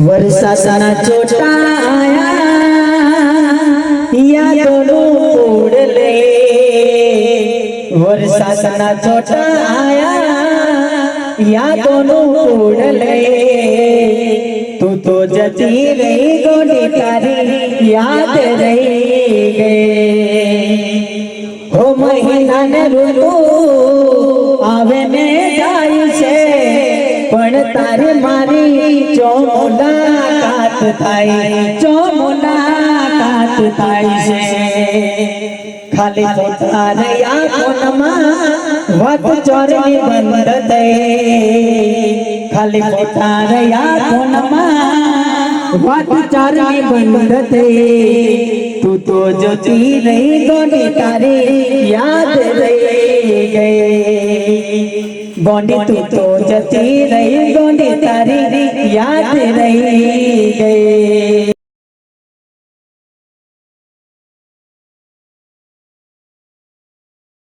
વરસાદના ચોટા આયા યાદોનું પૂડ લે વરસાદના ચોટા આયા યાદોનું પૂડ લે તું તો જતી રહી ગોડી તારી યાદ રહી ગઈ હો મહિનાને ઋતુ આવે ને જાય છે પણ તારે મારી ચો મુલાકાત થાય છે ખાલી પોતારે આંખોમાં વાત ચોરની બંધ થઈ ખાલી પોતારે આંખોમાં વાત ચોરની બંધ થઈ તું તો જોતી રહી ગોડી તારી યાદ રહી ગઈ गोंडी तू तो जती रही गोंडी तारी याद रही